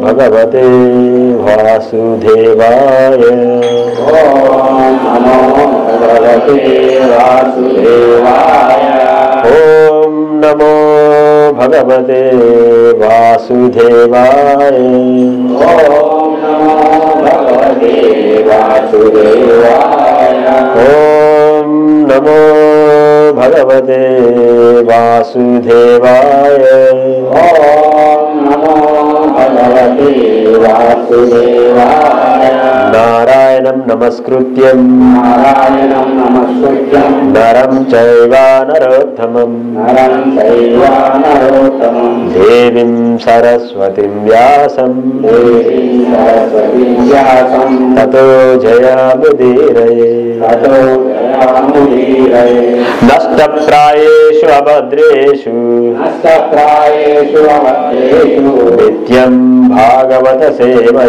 भगवते वासुदेवाय। ओम नमो भगवते वासुदेवाय। ओम नमो भगवते वासुदेवाय। ओम नमो भगवते वासुदेवाय। ओम नमो भगवते वासुदेवाय। ओम नमो भगवते वासुदेवाय। नारायणं नमस्कृत्यं नारायणं नमस्कृत्यं नरं चैव नरोत्तमं देवीं सरस्वतीं व्यासं ततो जयामुदीरये। नष्टप्रायेषु अभद्रेषु नित्यं भागवत सेवया।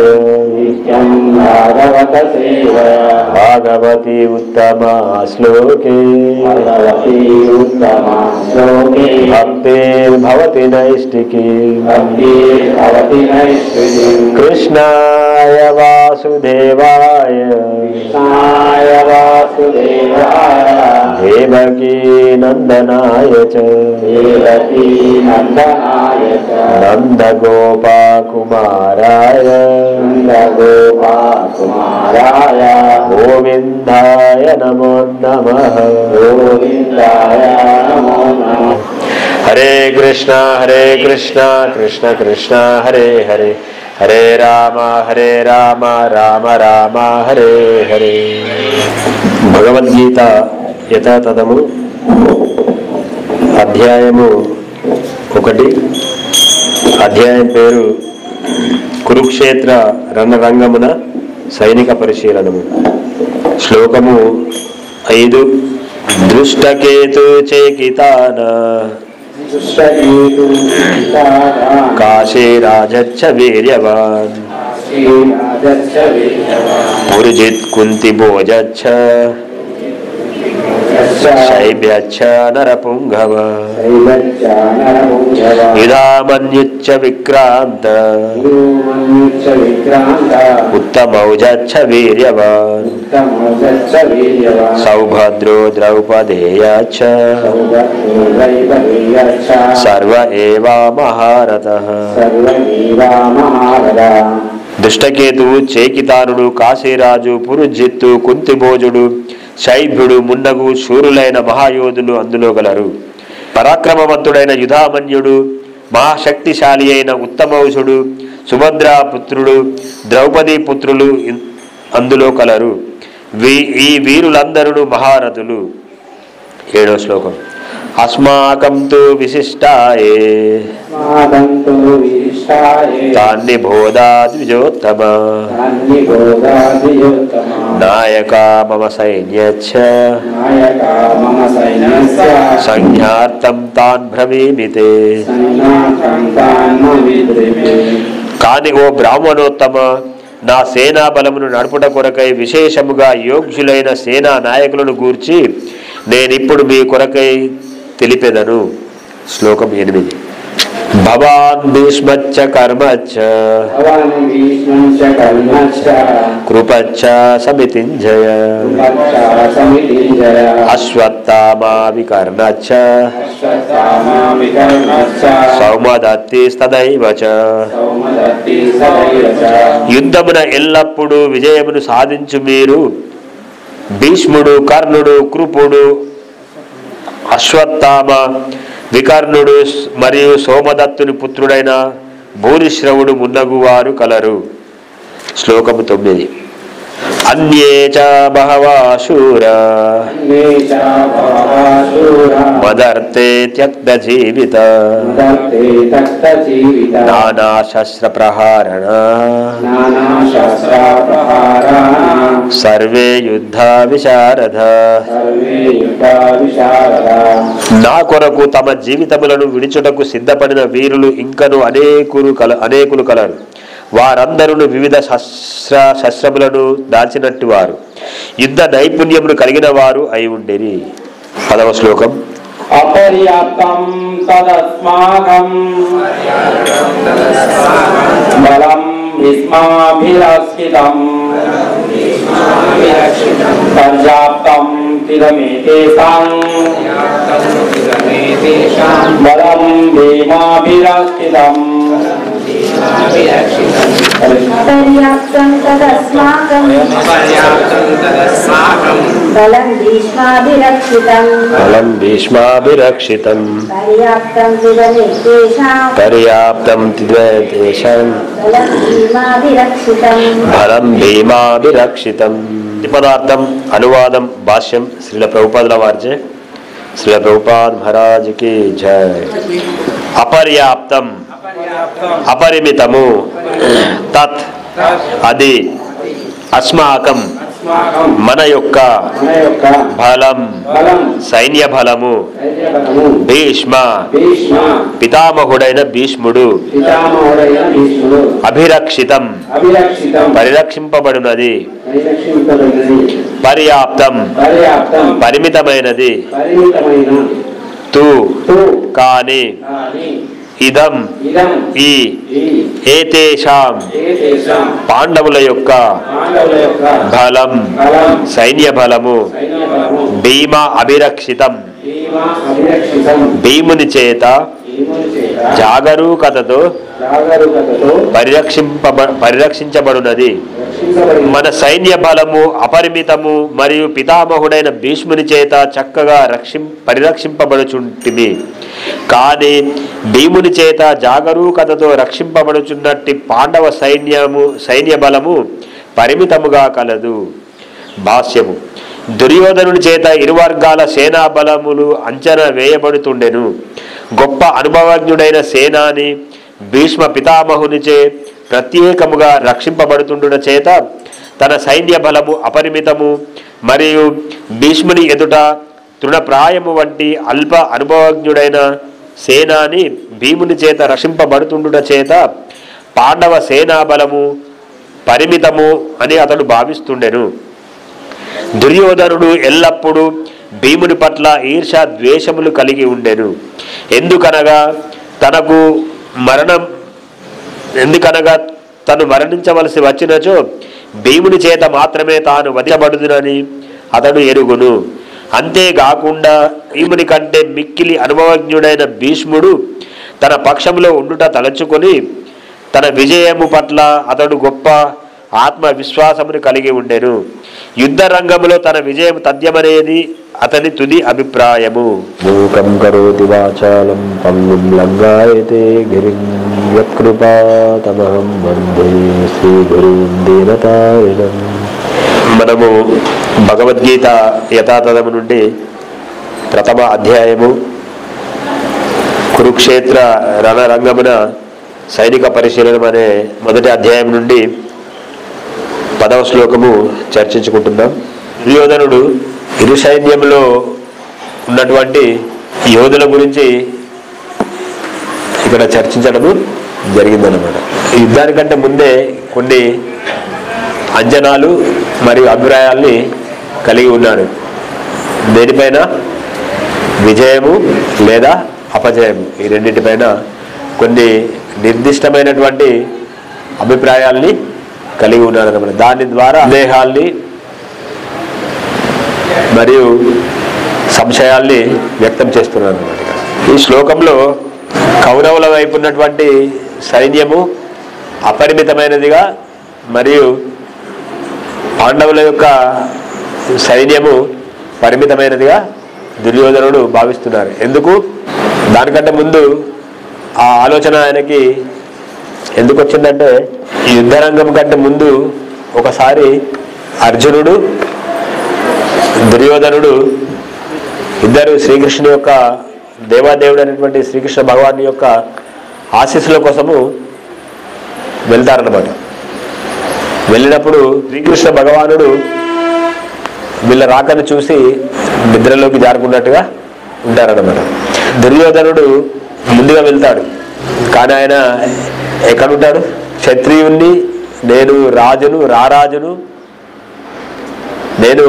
भागवती उत्तमा श्लोके भक्तिर्भवति नैष्टिकी। कृष्णाय वासुदेवाय देवकी नंदनाय च नंदगोपाकुमाराय गोविंदाय नमो नमः। हरे कृष्णा कृष्ण कृष्ण हरे हरे, हरे राम राम राम हरे हरे। భగవద్గీత యథాతథము అధ్యాయము 1. అధ్యాయం పేరు కురుక్షేత్ర రణరంగమున సైనిక పరిశీలనము. శ్లోకము 5. దృష్టకేతు చేకితాన కాశీరాజచ్చ వీర్యవాన్ పురుజిత్ కుంతి భోజచ్చ శైబ్యచ్చ నరపుంగవ యుధామన్యుచ్చ విక్రాంత ఉత్తమౌజచ్చ వీర్యవాన్ సౌభద్రో ద్రౌపదేయచ్చ సర్వ ఏవా మహారథః. దుష్టకేతువు, చేకితానుడు, కాశీరాజు, పురుజిత్తు, కుంతిభోజుడు, శైభ్యుడు మున్నగు శూరులైన మహాయోధులు అందులో గలరు. పరాక్రమవంతుడైన యుధామన్యుడు, మహాశక్తిశాలి అయిన ఉత్తమౌషుడు సుభద్రా పుత్రుడు ద్రౌపదీ పుత్రులు అందులో కలరు. ఈ వీరులందరూ మహారథులు. 7వ శ్లోకం. అస్మాకం తు విశిష్టాయే తాన్ని బోధా ద్విజోత్తమ నాయక మమ సైన్యచ్చ సంజ్ఞార్థం తాన్ భ్రమీమితే. కాని ఓ బ్రాహ్మణోత్తమ, నా సేనా బలమును నడుపుట కొరకై విశేషముగా యోగ్యులైన సేనా నాయకులను గూర్చి నేనిప్పుడు మీ కొరకై తెలిపెదను. శ్లోకం 8. భవాన్ భీష్మచ్చ కర్మచ్చ కృపచ్చ సమితింజయ అశ్వత్థామా వికర్ణచ్చ సౌమదత్తిస్తదైవ చ. యుద్ధమున ఎల్లప్పుడూ విజయమును సాధించు మీరు భీష్ముడు, కర్ణుడు, కృపుడు, అశ్వత్థామ, వికర్ణుడు మరియు సోమదత్తుని పుత్రుడైన భూరిశ్రవుడు మున్నగువారు కలరు. శ్లోకము 9. అన్యే చ బహవా శూరా మదర్తే త్యక్త జీవిత నానా శస్త్ర ప్రహారణ సర్వే యుద్ధ విశారద. నా కొరకు తమ జీవితములను విడిచుటకు సిద్ధపడిన వీరులు ఇంకను అనేకులు కలరు. వారందరూ వివిధ శస్త్రములను దాచినట్టు వారు, యుద్ధ నైపుణ్యమును కలిగిన వారు అయి ఉండేది. 10వ శ్లోకం. అపర్యాప్తం తదస్మాకం బలం భీష్మాభిరక్షితం పర్యాప్తం తిరమేతేషాం బలం భీమాభిరక్షితం. అపర్యాప్తం తదస్మాకం బలం భీష్మాభిరక్షితం పర్యాప్తం తిదమేతేషాం బలం భీమాభిరక్షితం. పదార్థం అనువాదం భాష్యం శ్రీల ప్రభుపాదుల వారిచే. శ్రీల ప్రభుపాద్ మహారాజ్ కి జై. అపర్యాప్తం అపరిమితము, తత్ అది, అస్మాకం మన యొక్క బలం సైన్య బలము, భీష్మ పితామహుడైన భీష్ముడు, అభిరక్షితం పరిరక్షింపబడినది, పర్యాప్తం పరిమితమైనది, తు కాని, ఇదం ఈ, ఏతేషాం పాండవుల యొక్క బలం సైన్య బలము, భీమ అభిరక్షితం భీముని చేత జాగరూకతతో పరిరక్షించబడినది. మన సైన్య బలము అపరిమితము మరియు పితామహుడైన భీష్ముని చేత చక్కగా పరిరక్షింపబడుచుంటిమి. కానీ భీముని చేత జాగరూకతతో రక్షింపబడుచున్నట్టి పాండవ సైన్య బలము పరిమితముగా కలదు. భాష్యము. దుర్యోధనుని చేత ఇరు వర్గాల సేనా బలములు అంచనా వేయబడుతుండెను. గొప్ప అనుభవజ్ఞుడైన సేనాని భీష్మ పితామహునిచే ప్రత్యేకముగా రక్షింపబడుతుండుట చేత తన సైన్య బలము అపరిమితము మరియు భీష్ముని ఎదుట తృణప్రాయము వంటి అల్ప అనుభవజ్ఞుడైన సేనాని భీముని చేత రక్షింపబడుతుండుట చేత పాండవ సేనా బలము పరిమితము అని అతడు భావిస్తుండెను. దుర్యోధనుడు ఎల్లప్పుడూ భీముని పట్ల ఈర్ష ద్వేషములు కలిగి ఉండెను. ఎందుకనగా తను మరణించవలసి వచ్చినచో భీముని చేత మాత్రమే తాను వధించబడుదునని అతడు ఎరుగును. అంతేకాకుండా భీముని కంటే మిక్కిలి అనుభవజ్ఞుడైన భీష్ముడు తన పక్షంలో ఉండుట తలచుకొని తన విజయము పట్ల అతడు గొప్ప ఆత్మవిశ్వాసమును కలిగి ఉండెను. యుద్ధ రంగంలో తన విజయం తథ్యమనేది అతని తుది అభిప్రాయము. మూకం కరోతి వాచాలం పంగుం లంఘాయతే గిరిం యత్కృపాతమహం వందే శ్రీ గురుం దీనతారిణం. మనము భగవద్గీత యథాతథము నుండి ప్రథమ అధ్యాయము కురుక్షేత్ర రణరంగమున సైనిక పరిశీలనం అనే మొదటి అధ్యాయం నుండి 10వ శ్లోకము చర్చించుకుంటున్నాం. దుర్యోధనుడు ఇరు సైన్యంలో ఉన్నటువంటి యోధుల గురించి ఇక్కడ చర్చించడము జరిగిందన్నమాట. యుద్ధానికంటే ముందే కొన్ని అంచనాలు మరియు అభిప్రాయాల్ని కలిగి ఉన్నాడు. దేనిపైన? విజయము లేదా అపజయము, ఈ రెండింటిపైన కొన్ని నిర్దిష్టమైనటువంటి అభిప్రాయాల్ని కలిగి ఉన్నాడు అన్నమాట. దాని ద్వారా సందేహాల్ని మరియు సంశయాల్ని వ్యక్తం చేస్తున్నాడు అన్నమాట. ఈ శ్లోకంలో కౌరవుల వైపు ఉన్నటువంటి సైన్యము అపరిమితమైనదిగా మరియు పాండవుల యొక్క సైన్యము పరిమితమైనదిగా దుర్యోధనుడు భావిస్తున్నారు. ఎందుకు? దానికంటే ముందు ఆ ఆలోచన ఆయనకి ఎందుకు వచ్చిందంటే, ఈ యుద్ధరంగం కంటే ముందు ఒకసారి అర్జునుడు దుర్యోధనుడు ఇద్దరు శ్రీకృష్ణుని యొక్క దేవాదేవుడు అనేటువంటి శ్రీకృష్ణ భగవాన్ యొక్క ఆశీస్సుల కోసము వెళ్తారన్నమాట. వెళ్ళినప్పుడు శ్రీకృష్ణ భగవానుడు వీళ్ళ రాకను చూసి నిద్రలోకి జారుకున్నట్టుగా ఉంటారన్నమాట. దుర్యోధనుడు ముందుగా వెళ్తాడు, కానీ ఆయన ఎక్కడుంటాడు? క్షత్రియుణ్ణి, నేను రాజును, రారాజును, నేను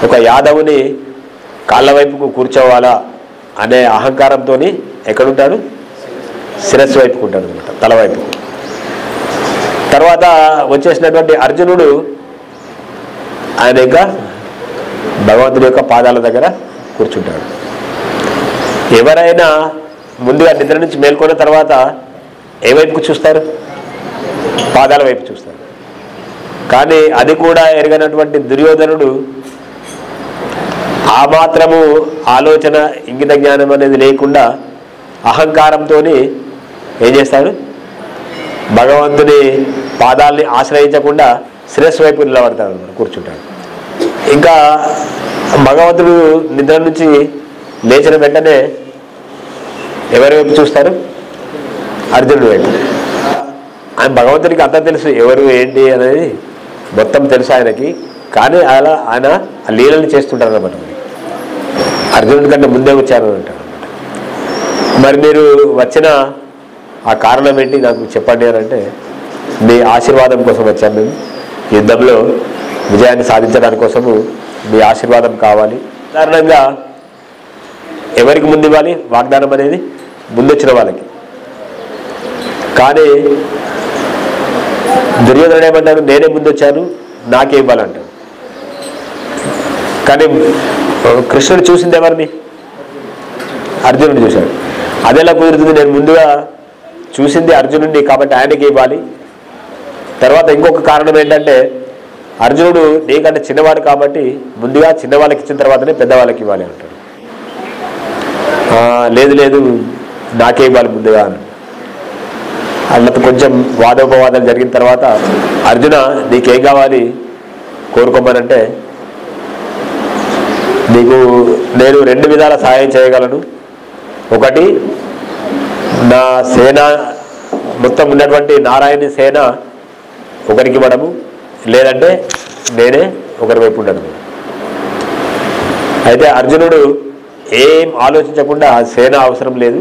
ఒక యాదవుని కాళ్ళ వైపుకు కూర్చోవాలా అనే అహంకారంతో ఎక్కడుంటాడు? శిరస్సు వైపుకు ఉంటాడు అనమాట, తల వైపుకు. తర్వాత వచ్చేసినటువంటి అర్జునుడు ఆయన ఇంకా భగవంతుడి యొక్క పాదాల దగ్గర కూర్చుంటాడు. ఎవరైనా ముందుగా నిద్ర నుంచి మేల్కొన్న తర్వాత ఏ వైపుకు చూస్తారు? పాదాల వైపు చూస్తారు. కానీ అది కూడా ఎరగనటువంటి దుర్యోధనుడు ఆ మాత్రము ఆలోచన, ఇంగిత జ్ఞానం అనేది లేకుండా అహంకారంతో ఏం చేస్తాడు? భగవంతుని పాదాలని ఆశ్రయించకుండా శిరస్సు వైపు నిలబడతాడు, కూర్చుంటాడు. ఇంకా భగవంతుడు నిద్ర నుంచి లేచిన వెంటనే ఎవరి వైపు చూస్తారు? అర్జునుడి వైపు. ఆయన భగవంతుడికి అంతా తెలుసు, ఎవరు ఏంటి అనేది మొత్తం తెలుసు ఆయనకి. కానీ అలా ఆయన ఆ లీలలు చేస్తుంటారు అన్నమాట. అర్జునుడి కంటే ముందే వచ్చారు అంటారు అనమాట. మరి మీరు వచ్చిన ఆ కారణం ఏంటి నాకు చెప్పండి అని అంటే, మీ ఆశీర్వాదం కోసం వచ్చాను, మేము యుద్ధంలో విజయాన్ని సాధించడానికి కోసము మీ ఆశీర్వాదం కావాలి. సాధారణంగా ఎవరికి ముందు ఇవ్వాలి వాగ్దానం అనేది? ముందొచ్చిన వాళ్ళకి. కానీ దుర్యోధనుడు ఏమంటాడు? నేనే ముందొచ్చాను, నాకే ఇవ్వాలంటాడు. కానీ కృష్ణుడు చూసింది ఎవరిని? అర్జునుడు చూశాడు. అదేలా కుదురుతుంది? నేను ముందుగా చూసింది అర్జునుడిని కాబట్టి ఆయనకి ఇవ్వాలి. తర్వాత ఇంకొక కారణం ఏంటంటే, అర్జునుడు నీకంటే చిన్నవాడు కాబట్టి ముందుగా చిన్నవాళ్ళకి ఇచ్చిన తర్వాతనే పెద్దవాళ్ళకి ఇవ్వాలి అంటాడు. లేదు లేదు నాకే ఇవ్వాలి ముందుగా అని. అన్నట్టు కొంచెం వాదోపవాదం జరిగిన తర్వాత, అర్జున నీకేం కావాలి కోరుకోమనంటే, నీకు నేను 2 విధాల సహాయం చేయగలను. ఒకటి, నా సేన మొత్తం ఉన్నటువంటి నారాయణ సేన ఒకరికి ఇవ్వడము, లేదంటే నేనే ఒకరి వైపు ఉండడము. అయితే అర్జునుడు ఏం ఆలోచించకుండా సేన అవసరం లేదు,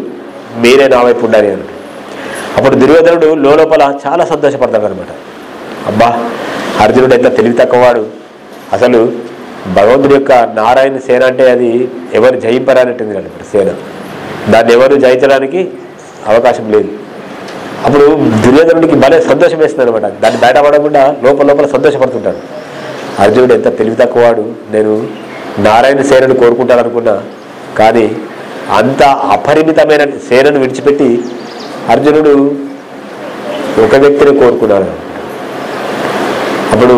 మీరే నా వైపు ఉండాలి అన్నాడు. అప్పుడు దుర్యోధనుడు లోపల చాలా సంతోషపడతాడు అనమాట. అబ్బా, అర్జునుడు ఎంత తెలివి తక్కువవాడు, అసలు భగవంతుడి యొక్క నారాయణ సేన అంటే అది ఎవరు జయింపరానట్టుంది కదా సేన, దాన్ని ఎవరు జయించడానికి అవకాశం లేదు. అప్పుడు దుర్యోధనుడికి భలే సంతోషం వేస్తుంది అనమాట. దాన్ని బయటపడకుండా లోపల సంతోషపడుతుంటాడు. అర్జునుడు ఎంత తెలివి తక్కువవాడు, నేను నారాయణ సేనను కోరుకుంటాను అనుకున్నా, కానీ అంత అపరిమితమైన సేనను విడిచిపెట్టి అర్జునుడు ఒక వ్యక్తిని కోరుకున్నాడు. అప్పుడు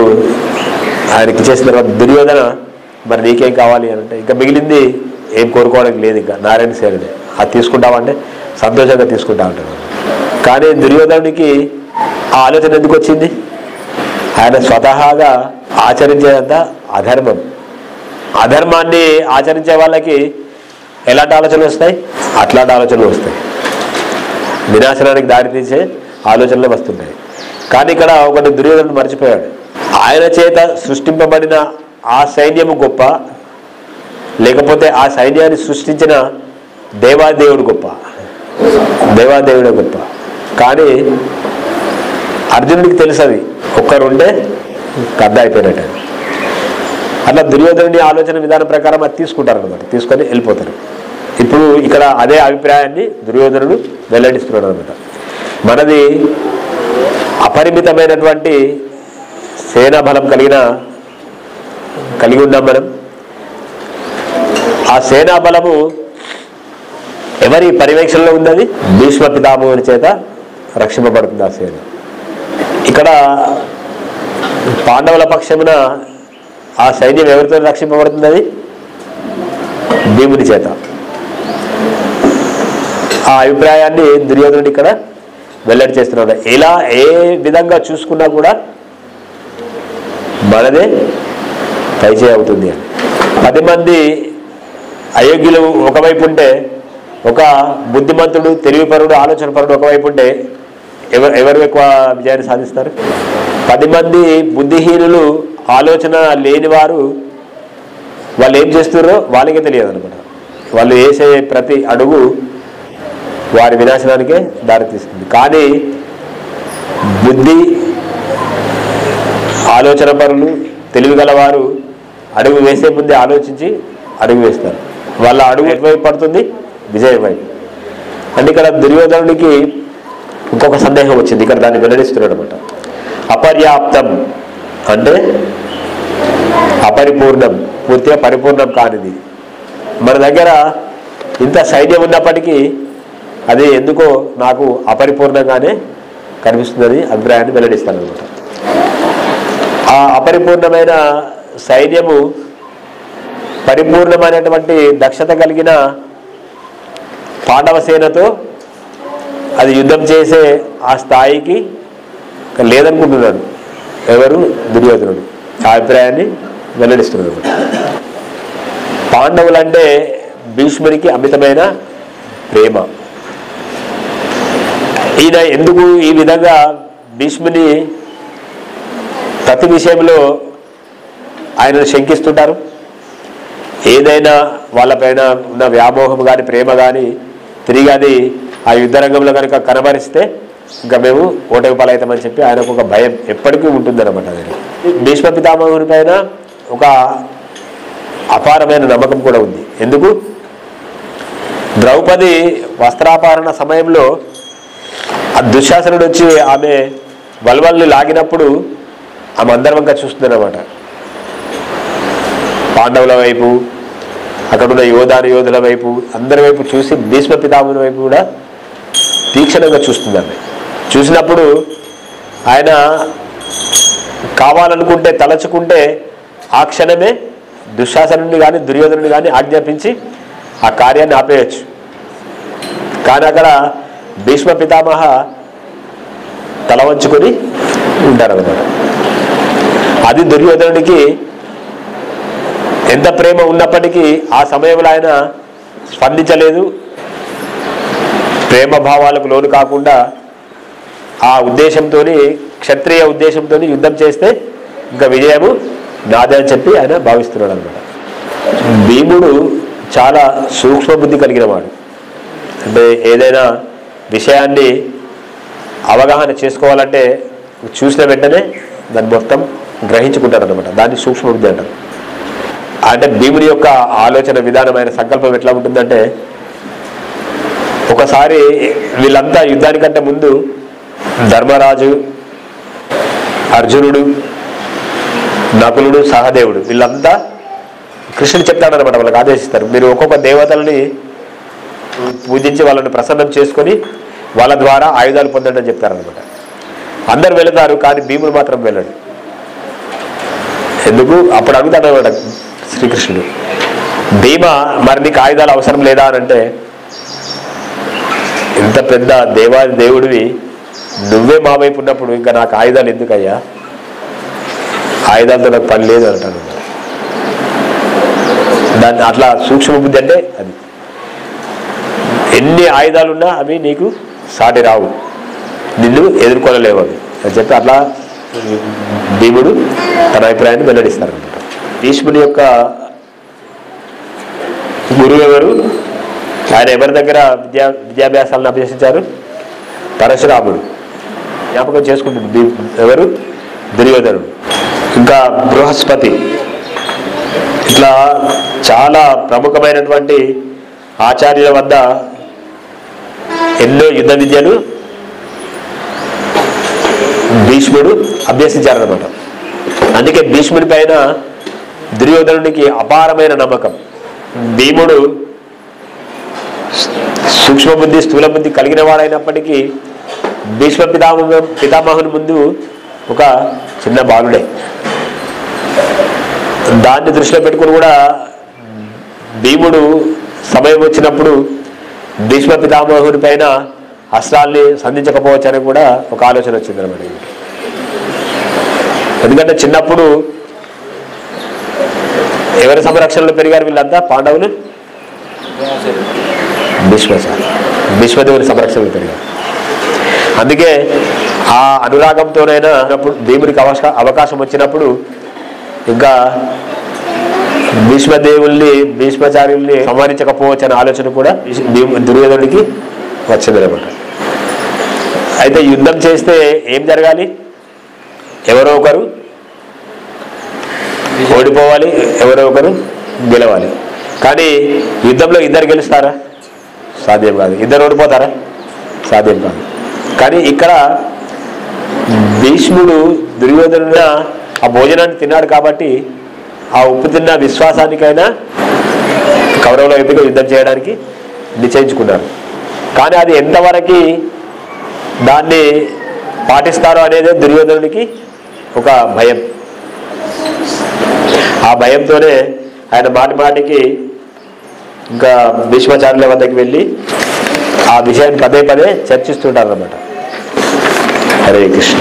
ఆయనకి చేసిన తర్వాత దుర్యోధన మరి నీకేం కావాలి అని అంటే ఇంకా మిగిలింది ఏం కోరుకోవడానికి లేదు, ఇంకా నారాయణ సేనది అది తీసుకుంటామంటే సంతోషంగా తీసుకుంటా ఉంటాడు. కానీ దుర్యోధనుడికి ఆ ఆలోచన ఎందుకు వచ్చింది? ఆయన స్వతహాగా ఆచరించేదంతా అధర్మం. అధర్మాన్ని ఆచరించే వాళ్ళకి ఎలాంటి ఆలోచనలు వస్తాయి? అట్లాంటి ఆలోచనలు వస్తాయి, వినాశనానికి దారితీసే ఆలోచనలు వస్తుంటాయి. కానీ ఇక్కడ ఒకటి దుర్యోధనుడు మర్చిపోయాడు. ఆయన చేత సృష్టింపబడిన ఆ సైన్యము గొప్ప, లేకపోతే ఆ సైన్యాన్ని సృష్టించిన దేవాదేవుడు గొప్ప? దేవాదేవుడే గొప్ప. కానీ అర్జునుడికి తెలుసు అది ఒక్కరుంటే కద్ద అయిపోయినట్టు. అట్లా దుర్యోధనుడి ఆలోచన విధానం ప్రకారం అది తీసుకుంటారు అనమాట, తీసుకొని వెళ్ళిపోతారు. ఇప్పుడు ఇక్కడ అదే అభిప్రాయాన్ని దుర్యోధనుడు వెల్లడిస్తున్నాడు అనమాట. మనది అపరిమితమైనటువంటి సేనా బలం కలిగి ఉన్నాం మనం. ఆ సేనా బలము ఎవరి పర్యవేక్షణలో ఉన్నది? భీష్మ పితామహుని చేత రక్షింపబడుతుంది ఆ సేన. ఇక్కడ పాండవుల పక్షమున ఆ సైన్యం ఎవరితో రక్షింపబడుతుంది? అది భీముని చేత. ఆ అభిప్రాయాన్ని దుర్యోధనుడు ఇక్కడ వెల్లడి చేస్తున్నాడు. ఇలా ఏ విధంగా చూసుకున్నా కూడా మనదే పైచేయి అవుతుంది అని. 10 మంది అయోగ్యులు ఒకవైపు ఉంటే, ఒక బుద్ధిమంతుడు, తెలివిపరుడు, ఆలోచనపరుడు ఒకవైపు ఉంటే ఎవరు ఎక్కువ విజయాన్ని సాధిస్తారు? 10 మంది బుద్ధిహీనులు, ఆలోచన లేనివారు, వాళ్ళు ఏం చేస్తున్నారో వాళ్ళకే తెలియదు అనమాట. వాళ్ళు వేసే ప్రతి అడుగు వారి వినాశనానికే దారితీస్తుంది. కానీ బుద్ధి, ఆలోచన పరులు, తెలివిగలవారు అడుగు వేసే ముందే ఆలోచించి అడుగు వేస్తారు. వాళ్ళ అడుగు ఎటువైపు పడుతుంది? విజయం వైపు. అంటే ఇక్కడ దుర్యోధనుడికి ఇంకొక సందేహం వచ్చింది, ఇక్కడ దాన్ని వెల్లడిస్తున్నాడు అనమాట. అపర్యాప్తం అంటే అపరిపూర్ణం, పూర్తిగా పరిపూర్ణం కానిది. మన దగ్గర ఇంత సైన్యం ఉన్నప్పటికీ అది ఎందుకో నాకు అపరిపూర్ణంగానే కనిపిస్తుంది అభిప్రాయాన్ని వెల్లడిస్తాను అనమాట. ఆ అపరిపూర్ణమైన సైన్యము పరిపూర్ణమైనటువంటి దక్షత కలిగిన పాండవ సేనతో అది యుద్ధం చేసే ఆ స్థాయికి లేదనుకుంటున్నాడు ఎవరు? దుర్యోధనుడు. ఆ అభిప్రాయాన్ని వెల్లడిస్తున్నాడు. పాండవులంటే భీష్ముడికి అమితమైన ప్రేమ. ఈయన ఎందుకు ఈ విధంగా భీష్ముని ప్రతి విషయంలో ఆయనను శంకిస్తుంటారు? ఏదైనా వాళ్ళపైన ఉన్న వ్యామోహం కానీ ప్రేమ కానీ తిరిగి అది ఆ యుద్ధరంగంలో కనుక కనబరిస్తే ఇంకా మేము ఓటమి పాలవుతామని చెప్పి ఆయనకు ఒక భయం ఎప్పటికీ ఉంటుందన్నమాట. అది భీష్మ పితామహుని పైన ఒక అపారమైన నమ్మకం కూడా ఉంది. ఎందుకు? ద్రౌపది వస్త్రాపహరణ సమయంలో ఆ దుశ్శాసనుడు వచ్చి ఆమె వల్వల్ని లాగినప్పుడు ఆమె అందరి వంక చూస్తుందన్నమాట. పాండవుల వైపు, అక్కడున్న యోధుల వైపు, అందరి వైపు చూసి భీష్మ పితామహుని వైపు కూడా తీక్షణంగా చూస్తుంది. ఆమె చూసినప్పుడు ఆయన కావాలనుకుంటే, తలచుకుంటే ఆ క్షణమే దుశ్శాసనుడిని కానీ దుర్యోధనుడిని కానీ ఆజ్ఞాపించి ఆ కార్యాన్ని ఆపేయచ్చు. కానీ అక్కడ భీష్మ పితామహ తల వంచుకొని ఉంటారన్నమాట. అది దుర్యోధనుడికి ఎంత ప్రేమ ఉన్నప్పటికీ ఆ సమయంలో ఆయన స్పందించలేదు. ప్రేమ భావాలకు లోను కాకుండా ఆ ఉద్దేశంతో, క్షత్రియ ఉద్దేశంతో యుద్ధం చేస్తే ఇంకా విజయము నాదే అని చెప్పి ఆయన భావిస్తున్నాడు అనమాట. భీముడు చాలా సూక్ష్మ బుద్ధి కలిగిన వాడు. అంటే ఏదైనా విషయాన్ని అవగాహన చేసుకోవాలంటే చూసిన వెంటనే దాన్ని మొత్తం గ్రహించుకుంటారు అనమాట. దాన్ని సూక్ష్మ బుద్ధి అంటారు. అంటే భీముడి యొక్క ఆలోచన విధానమైన సంకల్పం ఎట్లా ఉంటుందంటే, ఒకసారి వీళ్ళంతా యుద్ధానికంటే ముందు ధర్మరాజు, అర్జునుడు, నకులుడు, సహదేవుడు వీళ్ళంతా కృష్ణుడు చెప్తాడనమాట. వాళ్ళకి ఆదేశిస్తారు, మీరు ఒక్కొక్క దేవతల్ని పూజించి వాళ్ళని ప్రసన్నం చేసుకొని వాళ్ళ ద్వారా ఆయుధాలు పొందండి అని చెప్తారనమాట. అందరు వెళతారు, కానీ భీముడు మాత్రం వెళ్ళడు. ఎందుకు? అప్పుడు అడుగుతాడు అనమాట శ్రీకృష్ణుడు. భీమ మరి నీకు ఆయుధాలు అవసరం లేదా అని అంటే, ఇంత పెద్ద దేవాది దేవుడివి నువ్వే మా వైపు ఉన్నప్పుడు ఇంకా నాకు ఆయుధాలు ఎందుకయ్యా, ఆయుధాలతో నాకు పని లేదు అంటాను. దాన్ని అట్లా సూక్ష్మ బుద్ధి అంటే అది. ఎన్ని ఆయుధాలున్నా అవి నీకు సాటి రావు, నిన్ను ఎదుర్కొనలేవు అవి అని చెప్పి అట్లా భీముడు తన అభిప్రాయాన్ని వెల్లడిస్తారనమాట. భీష్ముడి యొక్క గురువు ఎవరు? ఆయన ఎవరి దగ్గర విద్యాభ్యాసాలను అభ్యసించారు? పరశురాముడు. జ్ఞాపకం చేసుకుంటుంది ఎవరు? దుర్యోధనుడు, ఇంకా బృహస్పతి. ఇట్లా చాలా ప్రముఖమైనటువంటి ఆచార్యుల వద్ద ఎన్నో యుద్ధ విద్యలు భీష్ముడు అభ్యసించారనమాట. అందుకే భీష్ముడి పైన దుర్యోధనుడికి అపారమైన నమ్మకం. భీముడు సూక్ష్మబుద్ధి స్థూల బుద్ధి కలిగిన వాడైనప్పటికీ భీష్మ పితామహుని ముందు ఒక చిన్న బాలుడే. దాన్ని దృష్టిలో పెట్టుకుని కూడా భీముడు సమయం వచ్చినప్పుడు భీష్మ పితామహుని పైన అస్త్రాల్ని సంధించకపోవచ్చని కూడా ఒక ఆలోచన వచ్చిందన్నమాట. ఎందుకంటే చిన్నప్పుడు ఎవరి సంరక్షణలో పెరిగారు వీళ్ళంతా? పాండవులు భీష్మదేవుని సంరక్షణలో పెరిగారు. అందుకే ఆ అనురాగంతోనైనా భీముడికి అవకాశం వచ్చినప్పుడు ఇంకా భీష్మదేవుల్ని భీష్మాచార్యుల్ని సంహరించకపోవచ్చు అనే ఆలోచన కూడా దుర్యోధనుడికి వచ్చిందనమాట. అయితే యుద్ధం చేస్తే ఏం జరగాలి? ఎవరో ఒకరు ఓడిపోవాలి, ఎవరో ఒకరు గెలవాలి. కానీ యుద్ధంలో ఇద్దరు గెలుస్తారా? సాధ్యం కాదు. ఇద్దరు ఓడిపోతారా? సాధ్యం కాదు. కానీ ఇక్కడ భీష్ముడు దుర్యోధనుడు ఆ భోజనాన్ని తిన్నాడు కాబట్టి ఆ ఉప్పు తిన్న విశ్వాసానికైనా కౌరవుల వైపుగా యుద్ధం చేయడానికి నిశ్చయించుకున్నారు. కానీ అది ఎంతవరకు దాన్ని పాటిస్తారో అనేది దుర్యోధనుడికి ఒక భయం. ఆ భయంతోనే ఆయన మాటి మాటికి ఇంకా భీష్మాచార్యుల వద్దకు వెళ్ళి ఆ విషయాన్ని పదే పదే చర్చిస్తుంటారు అన్నమాట. హరే కృష్ణ.